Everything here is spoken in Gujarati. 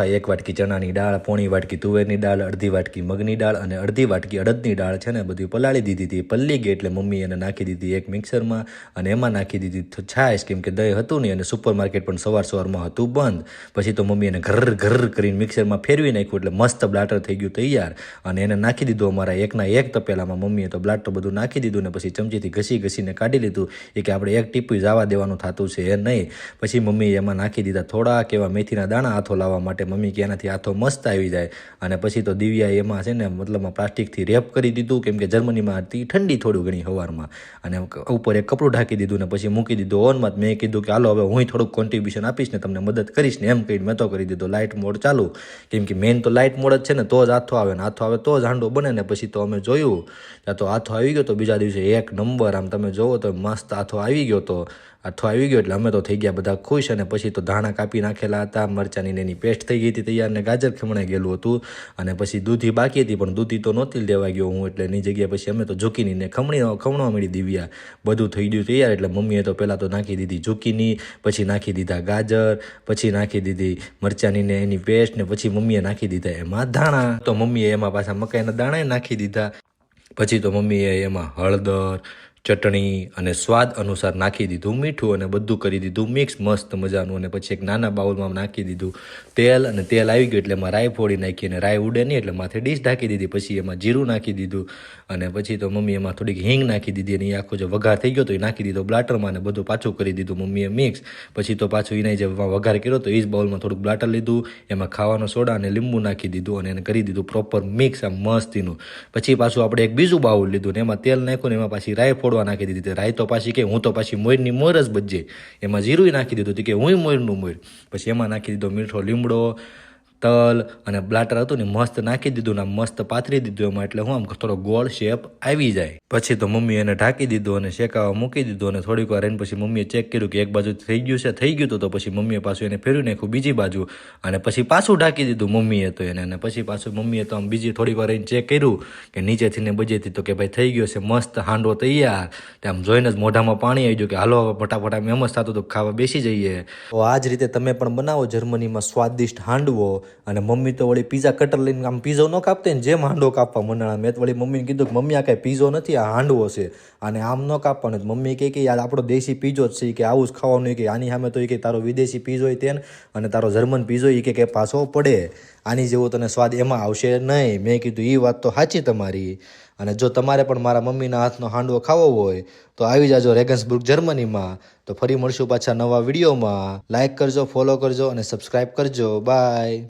એક વાટકી ચણાની દાળ, પોણી વાટકી તુવેરની દાળ, અડધી વાટકી મગની દાળ અને અડધી વાટકી અડદની દાળ છે ને બધી પલાળી દીધી હતી. પલ્લી ગઈ એટલે મમ્મી એને નાખી દીધી એક મિક્સરમાં અને એમાં નાખી દીધી છાશ, કેમ કે દહીં હતું નહીં અને સુપર માર્કેટ પણ સવારમાં હતું બંધ. પછી તો મમ્મી એને ઘર કરીને મિક્સરમાં ફેરવી નાખ્યું એટલે મસ્ત બ્લાટર થઈ ગયું તૈયાર અને એને નાખી દીધું અમારા એકના એક તપેલામાં. મમ્મીએ તો બ્લાટર બધું નાખી દીધું ને પછી ચમચીથી ઘસીને કાઢી લીધું. એ કે આપણે એક ટીપું જવા દેવાનું થતું છે એ નહીં. પછી મમ્મીએ એમાં નાખી દીધા થોડાક એવા મેથીના દાણા હાથો લાવવા માટે. મમ્મી કે એનાથી હાથો મસ્ત આવી જાય. અને પછી તો દિવ્યાએ એમાં છે ને મતલબમાં પ્લાસ્ટિકથી રેપ કરી દીધું, કેમ કે જર્મનીમાં હતી ઠંડી થોડું ઘણી સવારમાં, અને ઉપર એક કપડું ઢાંકી દીધું ને પછી મૂકી દીધું ઓનમાં. મેં કીધું કે હાલો હવે હું થોડુંક કોન્ટ્રીબ્યુશન આપીશ ને તમને મદદ કરીશ ને એમ કહીને મેં તો કરી દીધો લાઇટ મોડ ચાલુ, કેમ કે મેઇન તો લાઇટ મોડ જ છે ને, તો જ હાથો આવે ને હાથો આવે તો જ હાંડો બને ને. પછી તો અમે જોયું ત્યાં તો હાથો આવી ગયો તો બીજા દિવસે એક નંબર. આમ તમે જોવો તો મસ્ત હાથો આવી ગયો તો. હાથો આવી ગયો એટલે અમે તો થઈ ગયા બધા ખુશ. અને પછી તો ધાણા કાપી નાખેલા હતા, મરચાંની એની પેસ્ટ થઈ ગઈ હતી તૈયાર ને ગાજર ખમણાઈ ગયેલું હતું. અને પછી દૂધી બાકી હતી પણ દૂધી તો નહોતી લેવા ગયો હું, એટલે એની જગ્યાએ પછી અમે તો ઝુકીનીને ખમણવા મળી દિવ્યા. બધું થઈ ગયું તૈયાર એટલે મમ્મીએ તો પહેલાં તો નાખી દીધી ઝુકીની, પછી નાખી દીધા ગાજર, પછી નાખી દીધી મરચાંની ને એની પેસ્ટ ને પછી મમ્મીએ નાખી દીધા એમાં ધાણા. તો મમ્મીએ એમાં પાછા મકાઈના દાણા નાખી દીધા. પછી તો મમ્મીએ એમાં હળદર, ચટણી અને સ્વાદ અનુસાર નાખી દીધું મીઠું અને બધું કરી દીધું મિક્સ મસ્ત મજાનું. અને પછી એક નાના બાઉલમાં નાખી દીધું તેલ, અને તેલ આવી ગયું એટલે એમાં રાઈ ફોડી નાખી અને રાઈ ઉડે નહીં એટલે માથે ડીશ ઢાંકી દીધી. પછી એમાં જીરું નાખી દીધું અને પછી તો મમ્મી એમાં થોડીક હિંગ નાખી દીધી અને એ આખો જે વઘાર થઈ ગયો તો એ નાખી દીધો બ્લાટરમાં અને બધું પાછું કરી દીધું મમ્મીએ મિક્સ. પછી તો પાછું એને જે વઘાર કર્યો તો એ જ બાઉલમાં થોડુંક બ્લાટર લીધું, એમાં ખાવાનો સોડા અને લીંબુ નાખી દીધું અને એને કરી દીધું પ્રોપર મિક્સ આમ મસ્તીનું. પછી પાછું આપણે એક બીજું બાઉલ લીધું ને એમાં તેલ નાખ્યું ને એમાં પાછી રાઈ ફોડવા નાખી દીધી. રાઈ તો પાછી કે હું તો પાછી મોરની મોર જ બચજે, એમાં જીરું નાખી દીધું કે હું મોરનું મોર. પછી એમાં નાખી દીધો મીઠો લીમડો, તલ અને બ્લાટર હતું ને મસ્ત નાખી દીધું ને મસ્ત પાથરી દીધું એમાં, એટલે હું આમ થોડો ગોળ શેપ આવી જાય. પછી તો મમ્મી એને ઢાંકી દીધું અને શેકાવા મૂકી દીધું. અને થોડીક વાર રહીને પછી મમ્મીએ ચેક કર્યું કે એક બાજુ થઈ ગયું છે, થઈ ગયું તો પછી મમ્મીએ પાછું એને ફેરવી નાખ્યું બીજી બાજુ અને પછી પાછું ઢાંકી દીધું મમ્મીએ તો એને. અને પછી પાછું મમ્મીએ તો આમ બીજી થોડીક વાર રહીને ચેક કર્યું કે નીચેથી ને બજેથી તો કે ભાઈ થઈ ગયો છે મસ્ત હાંડો તૈયાર. આમ જોઈને જ મોઢામાં પાણી આવી ગયું કે હાલો હવે ફટાફટ આમ એમ જ થતું તો ખાવા બેસી જઈએ. તો આ જ રીતે તમે પણ બનાવો જર્મનીમાં સ્વાદિષ્ટ હાંડવો. અને મમ્મી તો વળી પીઝા કટર લઈને આમ પીઝો ન કાપતે ને જેમ હાંડો કાપવા મંડાણા. મેં તો વળી મમ્મીને કીધું કે મમ્મી આ કાંઈ પીઝો નથી, આ હાંડવો છે અને આમ ન કાપવાનો. મમ્મી કહે કે યાર આપણો દેશી પીઝો જ છે કે આવું જ ખાવાનું, કે આની સામે તો એ કે તારો વિદેશી પીઝો હોય તેને અને તારો જર્મન પીઝો એ કે પાછો પડે, આની જેવો તને સ્વાદ એમાં આવશે નહીં. મેં કીધું એ વાત તો સાચી તમારી. અને જો તમારે પણ મારા મમ્મીના હાથનો હાંડવો ખાવો હોય તો આવી જાજો રેગન્સબુર્ગ જર્મનીમાં. તો ફરી મળશું પાછા નવા વિડીયોમાં. લાઇક કરજો, ફોલો કરજો અને સબસ્ક્રાઈબ કરજો. બાય.